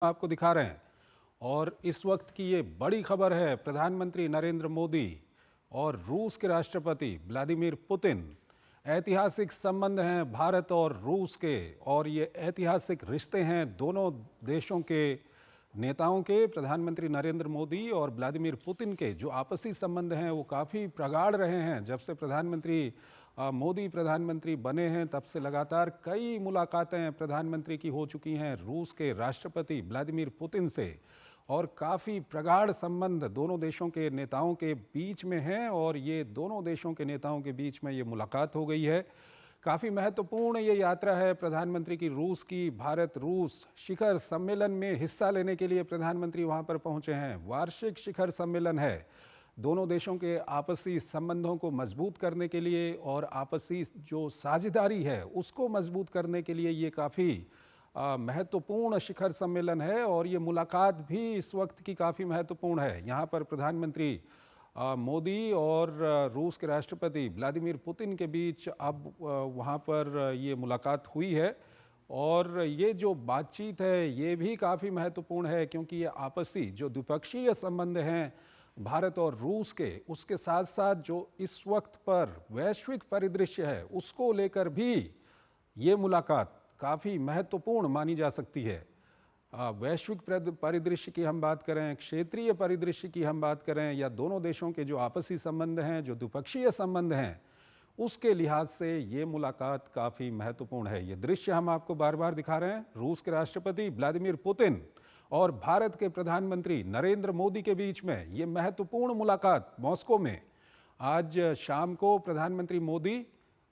आपको दिखा रहे हैं। और इस वक्त की ये बड़ी खबर है, प्रधानमंत्री नरेंद्र मोदी और रूस के राष्ट्रपति व्लादिमीर पुतिन। ऐतिहासिक संबंध हैं भारत और रूस के, और ये ऐतिहासिक रिश्ते हैं दोनों देशों के नेताओं के। प्रधानमंत्री नरेंद्र मोदी और व्लादिमीर पुतिन के जो आपसी संबंध हैं वो काफ़ी प्रगाढ़ रहे हैं। जब से प्रधानमंत्री मोदी प्रधानमंत्री बने हैं तब से लगातार कई मुलाकातें प्रधानमंत्री की हो चुकी हैं रूस के राष्ट्रपति व्लादिमीर पुतिन से, और काफ़ी प्रगाढ़ संबंध दोनों देशों के नेताओं के बीच में हैं। और ये दोनों देशों के नेताओं के बीच में ये मुलाकात हो गई है। काफ़ी महत्वपूर्ण ये यात्रा है प्रधानमंत्री की रूस की। भारत रूस शिखर सम्मेलन में हिस्सा लेने के लिए प्रधानमंत्री वहाँ पर पहुँचे हैं। वार्षिक शिखर सम्मेलन है, दोनों देशों के आपसी संबंधों को मजबूत करने के लिए और आपसी जो साझेदारी है उसको मजबूत करने के लिए ये काफ़ी महत्वपूर्ण शिखर सम्मेलन है। और ये मुलाकात भी इस वक्त की काफ़ी महत्वपूर्ण है। यहाँ पर प्रधानमंत्री मोदी और रूस के राष्ट्रपति व्लादिमीर पुतिन के बीच अब वहाँ पर ये मुलाकात हुई है। और ये जो बातचीत है ये भी काफ़ी महत्वपूर्ण है, क्योंकि ये आपसी जो द्विपक्षीय संबंध हैं भारत और रूस के, उसके साथ साथ जो इस वक्त पर वैश्विक परिदृश्य है उसको लेकर भी ये मुलाकात काफ़ी महत्वपूर्ण मानी जा सकती है। वैश्विक परिदृश्य की हम बात करें, क्षेत्रीय परिदृश्य की हम बात करें, या दोनों देशों के जो आपसी संबंध हैं, जो द्विपक्षीय संबंध हैं, उसके लिहाज से ये मुलाकात काफ़ी महत्वपूर्ण है। ये दृश्य हम आपको बार बार दिखा रहे हैं, रूस के राष्ट्रपति व्लादिमीर पुतिन और भारत के प्रधानमंत्री नरेंद्र मोदी के बीच में ये महत्वपूर्ण मुलाकात मॉस्को में। आज शाम को प्रधानमंत्री मोदी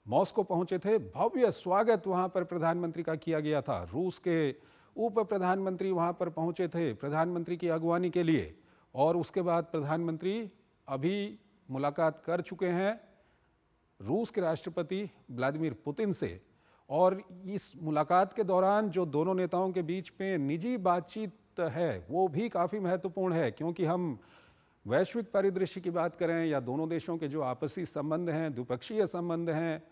मॉस्को पहुंचे थे। भव्य स्वागत वहां पर प्रधानमंत्री का किया गया था। रूस के उप प्रधानमंत्री वहां पर पहुंचे थे प्रधानमंत्री की अगवानी के लिए। और उसके बाद प्रधानमंत्री अभी मुलाकात कर चुके हैं रूस के राष्ट्रपति व्लादिमीर पुतिन से। और इस मुलाकात के दौरान जो दोनों नेताओं के बीच में निजी बातचीत है वो भी काफ़ी महत्वपूर्ण है, क्योंकि हम वैश्विक परिदृश्य की बात करें या दोनों देशों के जो आपसी संबंध हैं, द्विपक्षीय संबंध हैं,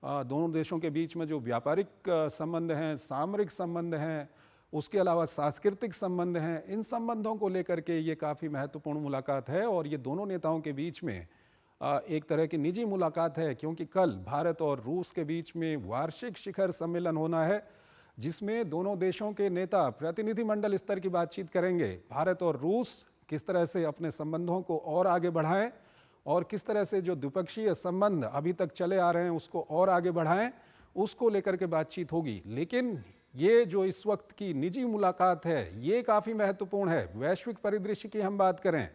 दोनों देशों के बीच में जो व्यापारिक संबंध हैं, सामरिक संबंध हैं, उसके अलावा सांस्कृतिक संबंध हैं, इन संबंधों को लेकर के ये काफ़ी महत्वपूर्ण मुलाकात है। और ये दोनों नेताओं के बीच में एक तरह की निजी मुलाकात है, क्योंकि कल भारत और रूस के बीच में वार्षिक शिखर सम्मेलन होना है, जिसमें दोनों देशों के नेता प्रतिनिधिमंडल स्तर की बातचीत करेंगे। भारत और रूस किस तरह से अपने संबंधों को और आगे बढ़ाएं, और किस तरह से जो द्विपक्षीय संबंध अभी तक चले आ रहे हैं उसको और आगे बढ़ाएं, उसको लेकर के बातचीत होगी। लेकिन ये जो इस वक्त की निजी मुलाकात है ये काफ़ी महत्वपूर्ण है। वैश्विक परिदृश्य की हम बात करें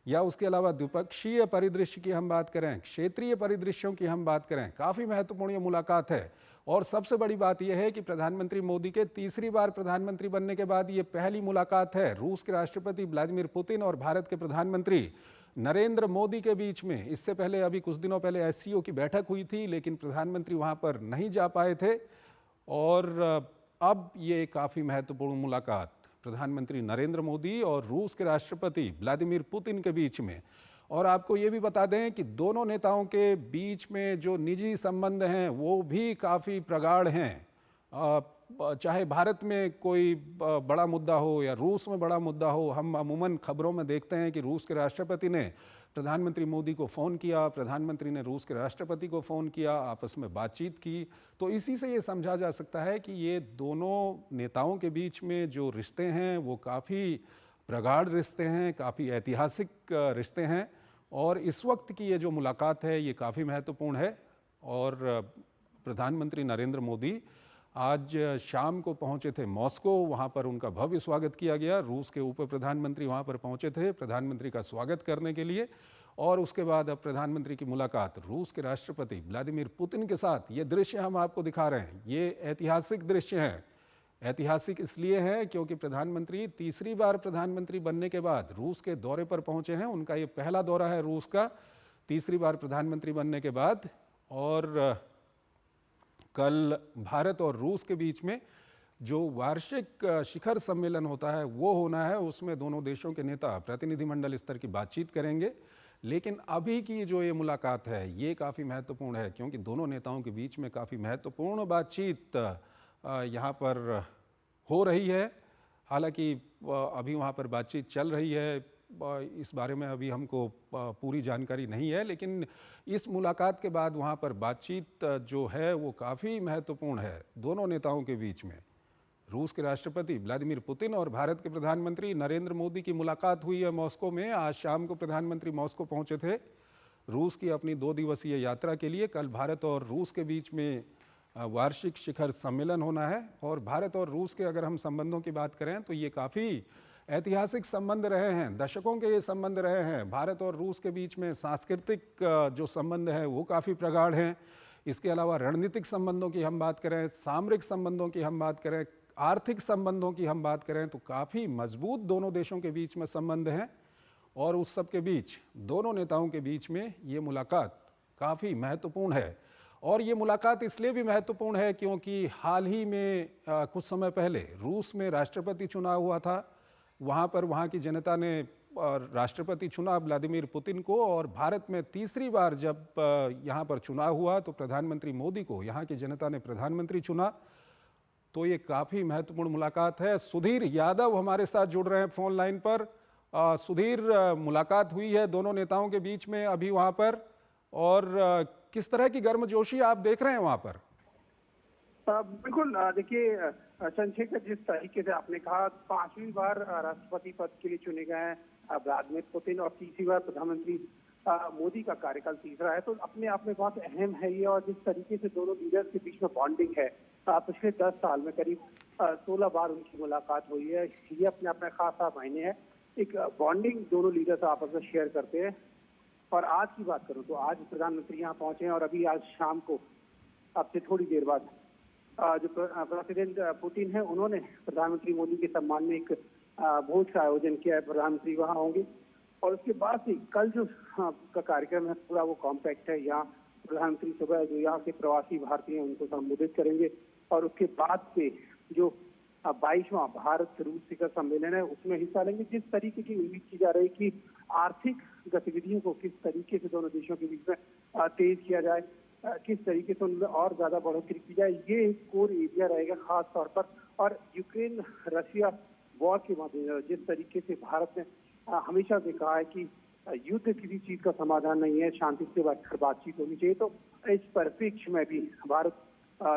या उसके अलावा द्विपक्षीय परिदृश्य की हम बात करें, क्षेत्रीय परिदृश्यों की हम बात करें, काफ़ी महत्वपूर्ण ये मुलाकात है। और सबसे बड़ी बात यह है कि प्रधानमंत्री मोदी के तीसरी बार प्रधानमंत्री बनने के बाद ये पहली मुलाकात है रूस के राष्ट्रपति व्लादिमीर पुतिन और भारत के प्रधानमंत्री नरेंद्र मोदी के बीच में। इससे पहले अभी कुछ दिनों पहले एससीओ की बैठक हुई थी, लेकिन प्रधानमंत्री वहाँ पर नहीं जा पाए थे। और अब ये काफ़ी महत्वपूर्ण मुलाकात प्रधानमंत्री नरेंद्र मोदी और रूस के राष्ट्रपति व्लादिमीर पुतिन के बीच में। और आपको ये भी बता दें कि दोनों नेताओं के बीच में जो निजी संबंध हैं वो भी काफ़ी प्रगाढ़ हैं। चाहे भारत में कोई बड़ा मुद्दा हो या रूस में बड़ा मुद्दा हो, हम अमूमन खबरों में देखते हैं कि रूस के राष्ट्रपति ने प्रधानमंत्री मोदी को फ़ोन किया, प्रधानमंत्री ने रूस के राष्ट्रपति को फ़ोन किया, आपस में बातचीत की। तो इसी से ये समझा जा सकता है कि ये दोनों नेताओं के बीच में जो रिश्ते हैं वो काफ़ी प्रगाढ़ रिश्ते हैं, काफ़ी ऐतिहासिक रिश्ते हैं। और इस वक्त की ये जो मुलाकात है ये काफ़ी महत्वपूर्ण है। और प्रधानमंत्री नरेंद्र मोदी आज शाम को पहुंचे थे मॉस्को, वहां पर उनका भव्य स्वागत किया गया। रूस के उप प्रधानमंत्री वहां पर पहुंचे थे प्रधानमंत्री का स्वागत करने के लिए। और उसके बाद अब प्रधानमंत्री की मुलाकात रूस के राष्ट्रपति व्लादिमीर पुतिन के साथ। ये दृश्य हम आपको दिखा रहे हैं, ये ऐतिहासिक दृश्य हैं। ऐतिहासिक इसलिए है क्योंकि प्रधानमंत्री तीसरी बार प्रधानमंत्री बनने के बाद रूस के दौरे पर पहुंचे हैं। उनका ये पहला दौरा है रूस का, तीसरी बार प्रधानमंत्री बनने के बाद। और कल भारत और रूस के बीच में जो वार्षिक शिखर सम्मेलन होता है वो होना है, उसमें दोनों देशों के नेता प्रतिनिधिमंडल स्तर की बातचीत करेंगे। लेकिन अभी की जो ये मुलाकात है ये काफ़ी महत्वपूर्ण है, क्योंकि दोनों नेताओं के बीच में काफ़ी महत्वपूर्ण बातचीत यहाँ पर हो रही है। हालांकि अभी वहाँ पर बातचीत चल रही है, इस बारे में अभी हमको पूरी जानकारी नहीं है, लेकिन इस मुलाकात के बाद वहाँ पर बातचीत जो है वो काफ़ी महत्वपूर्ण है दोनों नेताओं के बीच में। रूस के राष्ट्रपति व्लादिमीर पुतिन और भारत के प्रधानमंत्री नरेंद्र मोदी की मुलाकात हुई है मॉस्को में। आज शाम को प्रधानमंत्री मॉस्को पहुंचे थे रूस की अपनी 2 दिवसीय यात्रा के लिए। कल भारत और रूस के बीच में वार्षिक शिखर सम्मेलन होना है, और भारत और रूस के अगर हम संबंधों की बात करें तो ये काफ़ी ऐतिहासिक संबंध रहे हैं, दशकों के ये संबंध रहे हैं। भारत और रूस के बीच में सांस्कृतिक जो संबंध है वो काफ़ी प्रगाढ़ हैं। इसके अलावा रणनीतिक संबंधों की हम बात करें, सामरिक संबंधों की हम बात करें, आर्थिक संबंधों की हम बात करें तो काफ़ी मजबूत दोनों देशों के बीच में संबंध हैं। और उस सब के बीच दोनों नेताओं के बीच में ये मुलाकात काफ़ी महत्वपूर्ण है। और ये मुलाकात इसलिए भी महत्वपूर्ण है क्योंकि हाल ही में कुछ समय पहले रूस में राष्ट्रपति चुनाव हुआ था। वहाँ पर वहाँ की जनता ने राष्ट्रपति चुना व्लादिमीर पुतिन को, और भारत में तीसरी बार जब यहाँ पर चुनाव हुआ तो प्रधानमंत्री मोदी को यहाँ की जनता ने प्रधानमंत्री चुना। तो ये काफ़ी महत्वपूर्ण मुलाकात है। सुधीर यादव हमारे साथ जुड़ रहे हैं फोन लाइन पर। सुधीर, मुलाकात हुई है दोनों नेताओं के बीच में अभी वहाँ पर, और किस तरह की गर्मजोशी आप देख रहे हैं वहाँ पर? बिल्कुल, देखिए चंद्रशेखर, जिस तरीके से आपने कहा 5वीं बार राष्ट्रपति पद के लिए चुने गए हैं व्लादिमीर पुतिन, और तीसरी बार प्रधानमंत्री मोदी का कार्यकाल तीसरा है, तो अपने आप में बहुत अहम है ये। और जिस तरीके से दोनों लीडर्स के बीच में बॉन्डिंग है, पिछले 10 साल में करीब 16 बार उनकी मुलाकात हुई है, ये अपने आप में खासा मायने है। एक बॉन्डिंग दोनों लीडर्स आपस में शेयर करते हैं। और आज की बात करूं तो आज प्रधानमंत्री यहाँ पहुंचे हैं, और अभी आज शाम को, अब से थोड़ी देर बाद, जो प्रेसिडेंट पुतिन है उन्होंने प्रधानमंत्री मोदी के सम्मान में एक भोज का आयोजन किया है। प्रधानमंत्री वहां होंगे, और उसके बाद से कल जो का कार्यक्रम है पूरा वो कॉम्पैक्ट है। यहाँ प्रधानमंत्री सुबह जो यहाँ के प्रवासी भारतीय हैं उनको संबोधित करेंगे, और उसके बाद से जो 22वां भारत रूस शिखर सम्मेलन है उसमें हिस्सा लेंगे। जिस तरीके की उम्मीद की जा रही है कि आर्थिक गतिविधियों को किस तरीके से दोनों देशों के बीच में तेज किया जाए, किस तरीके से उनमें और ज्यादा बढ़ोतरी की जाए, ये एक कोर एरिया रहेगा खास तौर पर। और यूक्रेन रशिया वॉर के मद्देनजर जिस तरीके से भारत ने हमेशा से कहा है कि युद्ध किसी चीज का समाधान नहीं है, शांति से बैठकर बातचीत होनी चाहिए, तो इस परिप्रेक्ष्य में भी भारत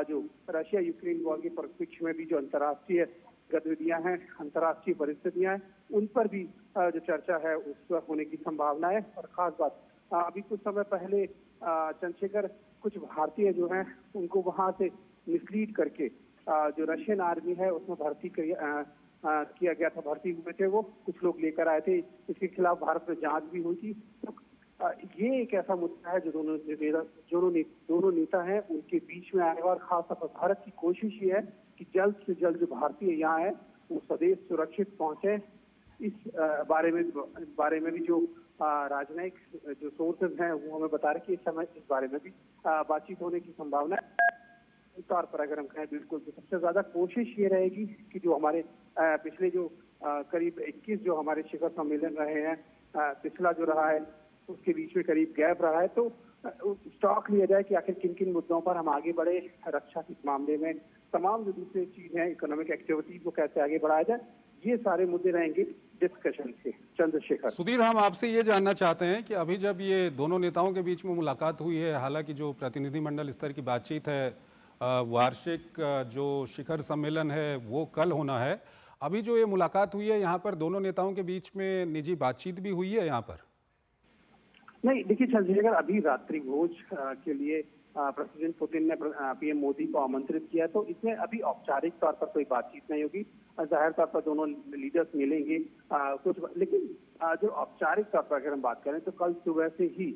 जो रशिया यूक्रेन वॉर के परिप्रेक्ष्य में भी जो अंतर्राष्ट्रीय गतिविधियां हैं, अंतर्राष्ट्रीय परिस्थितियां हैं, उन पर भी जो चर्चा है उस पर होने की संभावना है। और खास बात, अभी कुछ समय पहले चंद्रशेखर, कुछ भारतीय जो हैं उनको वहां से मिसलीड करके जो रशियन आर्मी है उसमें भर्ती किया गया था, भर्ती हुए थे वो, कुछ लोग लेकर आए थे, इसके खिलाफ भारत में जांच भी हुई थी। तो ये एक ऐसा मुद्दा है जो दोनों नेता हैं उनके बीच में आएगा। और खासतौर पर भारत की कोशिश ये है कि जल्द से जल्द जो भारतीय यहाँ है वो स्वदेश सुरक्षित पहुंचे। इस बारे में भी जो राजनयिक जो सोर्सेज हैं वो हमें बता रहे कि इस समय इस बारे में भी बातचीत होने की संभावना है। तौर पर अगर हम कहें, बिल्कुल तो सबसे ज्यादा कोशिश ये रहेगी कि जो हमारे पिछले जो करीब 21 जो हमारे शिखर सम्मेलन रहे हैं, पिछला जो रहा है उसके बीच में करीब गैप रहा है, तो स्टॉक लिया जाए कि आखिर किन किन मुद्दों पर हम आगे बढ़े, रक्षा के मामले में तमाम जो दूसरी चीज है, इकोनॉमिक एक्टिविटीज को कैसे आगे बढ़ाया जाए, ये सारे मुद्दे रहेंगे डिस्कशन के। चंद्रशेखर, सुधीर, हम आपसे ये जानना चाहते हैं कि अभी जब ये दोनों नेताओं के बीच में मुलाकात हुई है, हालांकि जो प्रतिनिधिमंडल स्तर की बातचीत है, वार्षिक जो शिखर सम्मेलन है वो कल होना है, अभी जो ये मुलाकात हुई है यहाँ पर दोनों नेताओं के बीच में निजी बातचीत भी हुई है यहाँ पर? नहीं, देखिए चंद्रशेखर, अभी रात्रि भोज के लिए प्रेसिडेंट पुतिन ने पीएम मोदी को आमंत्रित किया, तो इसमें अभी औपचारिक तौर पर कोई बातचीत नहीं होगी। जाहिर तौर पर दोनों लीडर्स मिलेंगे कुछ, लेकिन जो औपचारिक तौर पर अगर हम बात करें तो कल सुबह से ही